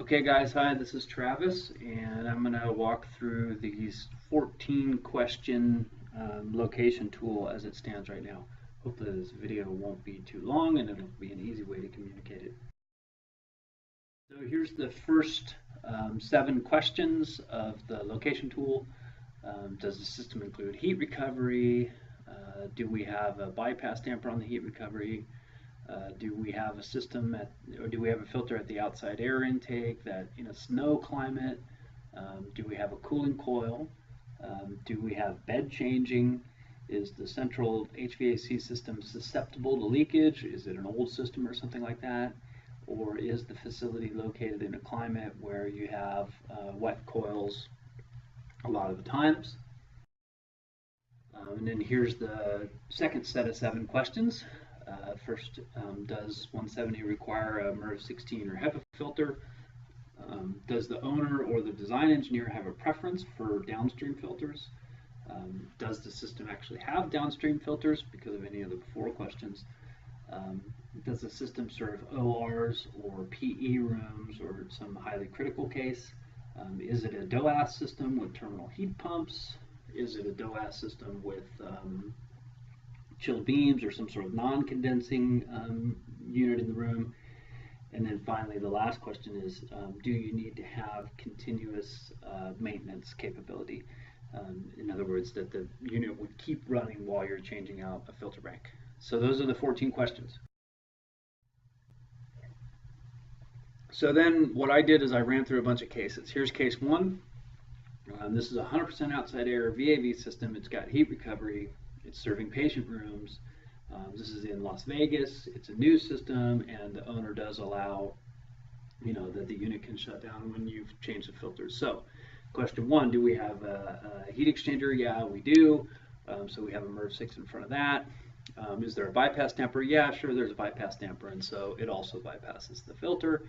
Okay guys, hi, this is Travis, and I'm going to walk through these 14 question location tool as it stands right now. Hopefully this video won't be too long and it'll be an easy way to communicate it. So here's the first 7 questions of the location tool. Does the system include heat recovery? Do we have a bypass damper on the heat recovery? Do we have a system or do we have a filter at the outside air intake that in a snow climate? Do we have a cooling coil? Do we have bed changing? Is the central HVAC system susceptible to leakage? Is it an old system or something like that? Or is the facility located in a climate where you have wet coils a lot of the times? And then here's the second set of 7 questions. First, does 170 require a MERV 16 or HEPA filter? Does the owner or the design engineer have a preference for downstream filters? Does the system actually have downstream filters because of any of the before questions? Does the system serve ORs or PE rooms or some highly critical case? Is it a DOAS system with terminal heat pumps? Is it a DOAS system with chilled beams or some sort of non-condensing unit in the room? And then finally, the last question is, do you need to have continuous maintenance capability? In other words, that the unit would keep running while you're changing out a filter bank. So those are the 14 questions. So then what I did is I ran through a bunch of cases. Here's case 1. This is a 100% outside air VAV system. It's got heat recovery. It's serving patient rooms. This is in Las Vegas. It's a new system, and the owner does allow, that the unit can shut down when you've changed the filters. So, question 1: do we have a heat exchanger? Yeah, we do. So we have a MERV 6 in front of that. Is there a bypass damper? Yeah, sure. There's a bypass damper, and so it also bypasses the filter.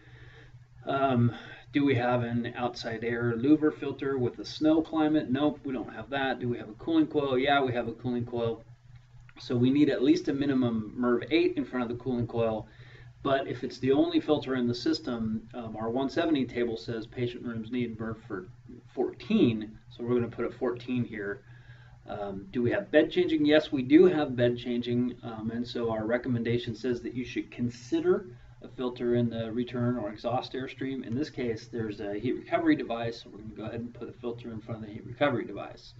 Do we have an outside air louver filter with a snow climate? Nope, we don't have that. Do we have a cooling coil? Yeah, we have a cooling coil. So we need at least a minimum MERV 8 in front of the cooling coil. But if it's the only filter in the system, our 170 table says patient rooms need MERV for 14. So we're going to put a 14 here. Do we have bed changing? Yes, we do have bed changing. And so our recommendation says that you should consider a filter in the return or exhaust airstream. In this case, there's a heat recovery device, so we're going to go ahead and put a filter in front of the heat recovery device.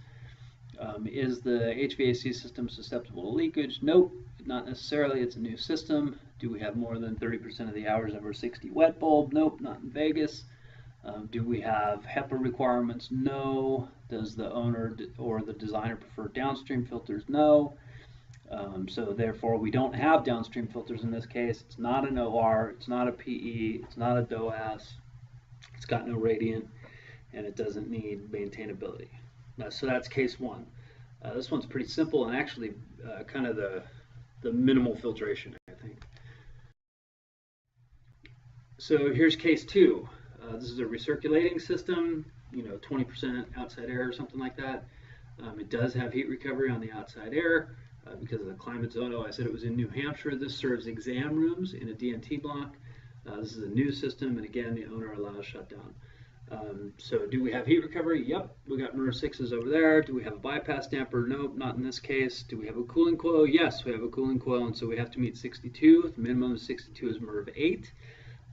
Is the HVAC system susceptible to leakage? Nope, not necessarily. It's a new system. Do we have more than 30% of the hours over 60 wet bulb? Nope, not in Vegas. Do we have HEPA requirements? No. Does the owner or the designer prefer downstream filters? No. So therefore we don't have downstream filters in this case. It's not an OR, it's not a PE, it's not a DOAS, it's got no radiant, and it doesn't need maintainability. So that's case 1. This one's pretty simple and actually kind of the minimal filtration, I think. So here's case 2. This is a recirculating system, 20% outside air or something like that. It does have heat recovery on the outside air. Because of the climate zone. I said it was in New Hampshire. This serves exam rooms in a DNT block. This is a new system, and again, the owner allows shutdown. So do we have heat recovery? Yep, we got MERV 6s over there. Do we have a bypass damper? Nope, not in this case. Do we have a cooling coil? Yes, we have a cooling coil, and so we have to meet 62. The minimum of 62 is MERV 8.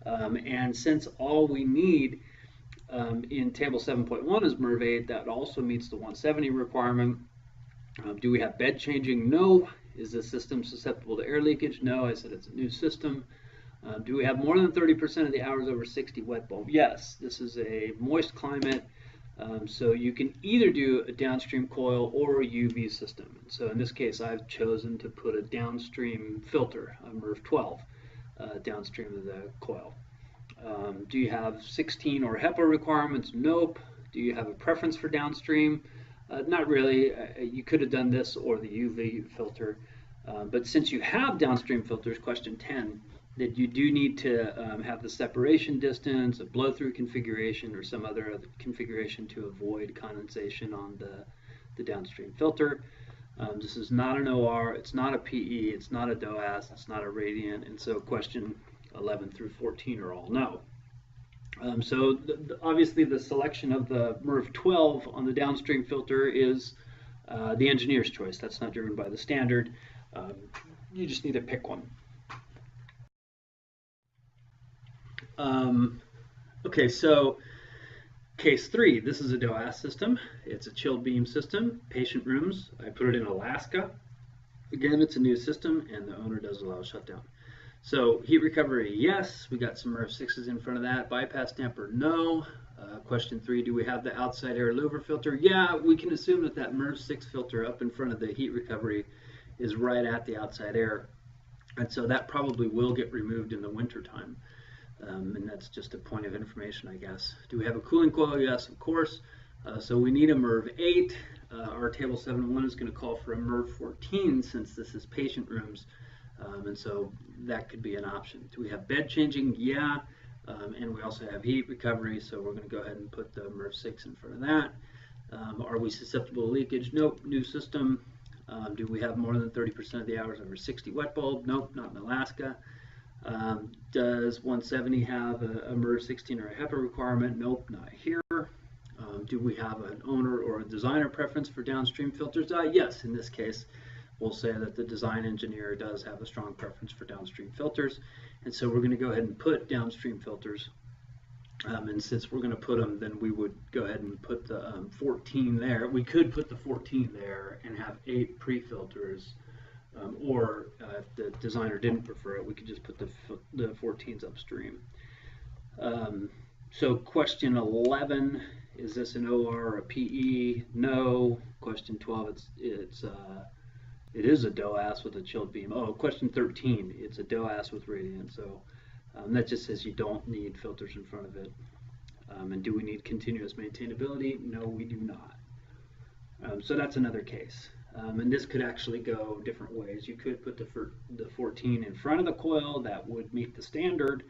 And since all we need in table 7.1 is MERV 8, that also meets the 170 requirement. Do we have bed changing? No. Is the system susceptible to air leakage? No. I said it's a new system. Do we have more than 30% of the hours over 60 wet bulb? Yes. This is a moist climate, so you can either do a downstream coil or a UV system. So in this case, I've chosen to put a downstream filter, a MERV 12, downstream of the coil. Do you have 16 or HEPA requirements? Nope. Do you have a preference for downstream? Not really. You could have done this or the UV filter, but since you have downstream filters, question 10, that you do need to have the separation distance, a blow-through configuration, or some other configuration to avoid condensation on the downstream filter. This is not an OR, it's not a PE, it's not a DOAS, it's not a radiant, and so question 11 through 14 are all no. So obviously the selection of the MERV 12 on the downstream filter is the engineer's choice. That's not driven by the standard. Um, you just need to pick one. Okay, so case 3, this is a DOAS system. It's a chilled beam system, patient rooms. I put it in Alaska. Again, it's a new system, and the owner does allow shutdown. So heat recovery, yes. We got some MERV 6s in front of that. Bypass damper, no. Question 3, do we have the outside air louver filter? Yeah, we can assume that that MERV 6 filter up in front of the heat recovery is right at the outside air. And so that probably will get removed in the winter time. And that's just a point of information, I guess. Do we have a cooling coil? Yes, of course. So we need a MERV 8. Our table 7.1 is going to call for a MERV 14 since this is patient rooms. And so that could be an option. Do we have bed changing? Yeah. And we also have heat recovery, so we're going to go ahead and put the MERV 6 in front of that. Are we susceptible to leakage? Nope. New system. Do we have more than 30% of the hours over 60 wet bulb? Nope, not in Alaska. Does 170 have a MERV 16 or a HEPA requirement? Nope, not here. Do we have an owner or a designer preference for downstream filters? Yes, in this case, we'll say that the design engineer does have a strong preference for downstream filters. And so we're going to go ahead and put downstream filters. And since we're going to put them, then we would go ahead and put the 14 there. We could put the 14 there and have 8 pre-filters. Or if the designer didn't prefer it, we could just put the 14s upstream. So question 11, is this an OR or a PE? No. Question 12, it is a DOAS with a chilled beam. Oh, question 13, it's a DOAS with radiant. So that just says you don't need filters in front of it. And do we need continuous maintainability? No, we do not. So that's another case. And this could actually go different ways. You could put the 14 in front of the coil. That would meet the standard.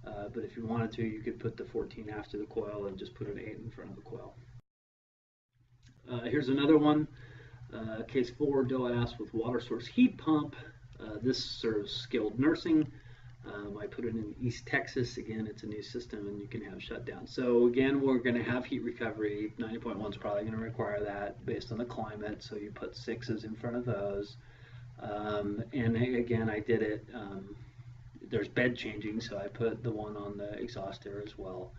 But if you wanted to, you could put the 14 after the coil and just put an 8 in front of the coil. Here's another one. Case 4, DOAS with water source heat pump. This serves skilled nursing. I put it in East Texas. Again, it's a new system and you can have shutdown. So again, we're going to have heat recovery. 90.1 is probably going to require that based on the climate. So you put 6s in front of those. And again, I did it. There's bed changing, so I put the one on the exhaust air as well.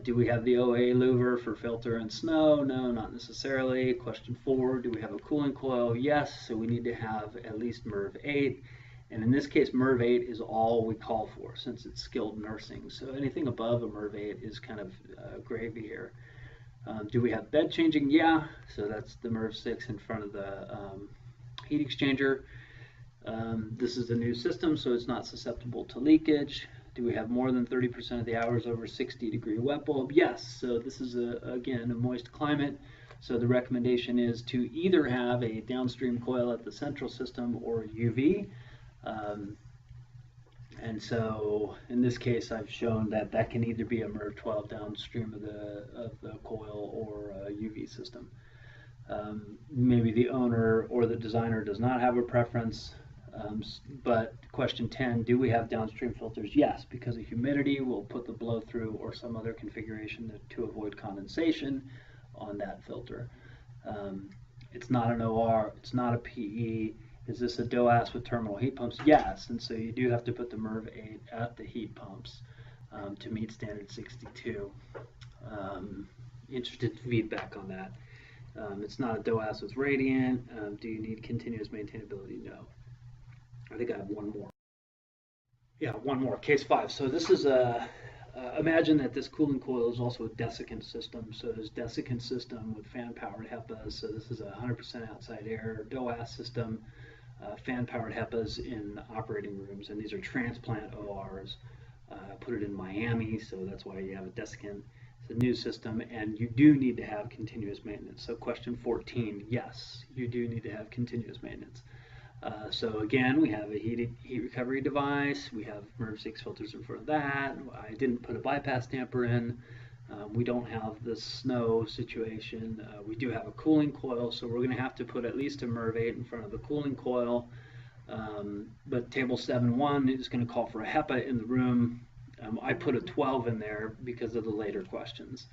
Do we have the OA louver for filter and snow? No, not necessarily. Question 4, do we have a cooling coil? Yes, so we need to have at least MERV 8. And in this case, MERV 8 is all we call for since it's skilled nursing. So anything above a MERV 8 is kind of gravy here. Do we have bed changing? Yeah, so that's the MERV 6 in front of the heat exchanger. This is a new system, so it's not susceptible to leakage. Do we have more than 30% of the hours over 60-degree wet bulb? Yes, so this is, again, a moist climate. So the recommendation is to either have a downstream coil at the central system or UV. And so in this case, I've shown that that can either be a MERV 12 downstream of the coil or a UV system. Maybe the owner or the designer does not have a preference. But question 10, do we have downstream filters? Yes, because of humidity, we'll put the blow through or some other configuration to avoid condensation on that filter. It's not an OR, it's not a PE. Is this a DOAS with terminal heat pumps? Yes, and so you do have to put the MERV 8 at the heat pumps to meet standard 62. Interested feedback on that. It's not a DOAS with radiant. Do you need continuous maintainability? No. I think I have one more. Yeah, one more. Case 5. So this is imagine that this cooling coil is also a desiccant system. So this desiccant system with fan-powered HEPAs. So this is a 100% outside air DOAS system, fan-powered HEPAs in operating rooms, and these are transplant ORs. Put it in Miami, so that's why you have a desiccant. It's a new system, and you do need to have continuous maintenance. So question 14, yes, you do need to have continuous maintenance. So again, we have a heat recovery device. We have MERV 6 filters in front of that. I didn't put a bypass damper in. We don't have the snow situation. We do have a cooling coil, so we're going to have to put at least a MERV 8 in front of the cooling coil. But table 7.1 is going to call for a HEPA in the room. I put a 12 in there because of the later questions.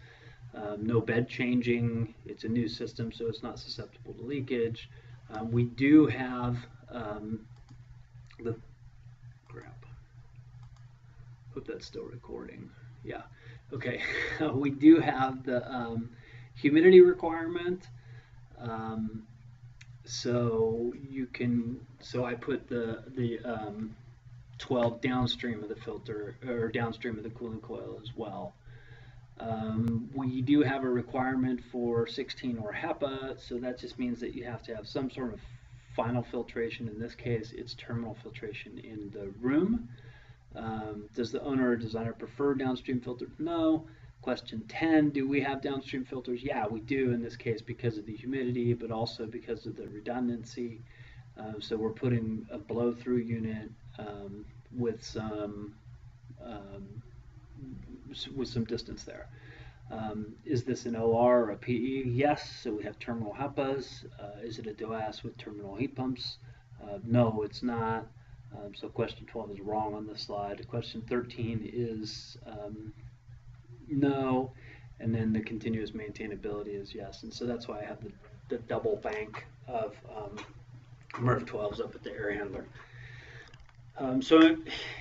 No bed changing. It's a new system, so it's not susceptible to leakage. We do have the crap. Hope that's still recording. Yeah. Okay. We do have the humidity requirement. So you can. So I put the 12 downstream of the filter or downstream of the cooling coil as well. We do have a requirement for 16 or HEPA, so that just means that you have to have some sort of final filtration. In this case, it's terminal filtration in the room. Does the owner or designer prefer downstream filters? No. Question 10, do we have downstream filters? Yeah, we do in this case because of the humidity, but also because of the redundancy. So we're putting a blow-through unit with some distance there. Is this an OR or a PE? Yes, so we have terminal HEPAs. Is it a DOAS with terminal heat pumps? No, it's not. So question 12 is wrong on this slide. Question 13 is no, and then the continuous maintainability is yes. And so that's why I have the double bank of MERV 12s up at the air handler. So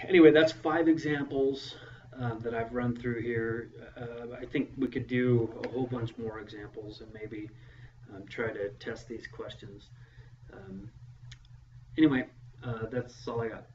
anyway, that's 5 examples that I've run through here. I think we could do a whole bunch more examples and maybe try to test these questions. Anyway, that's all I got.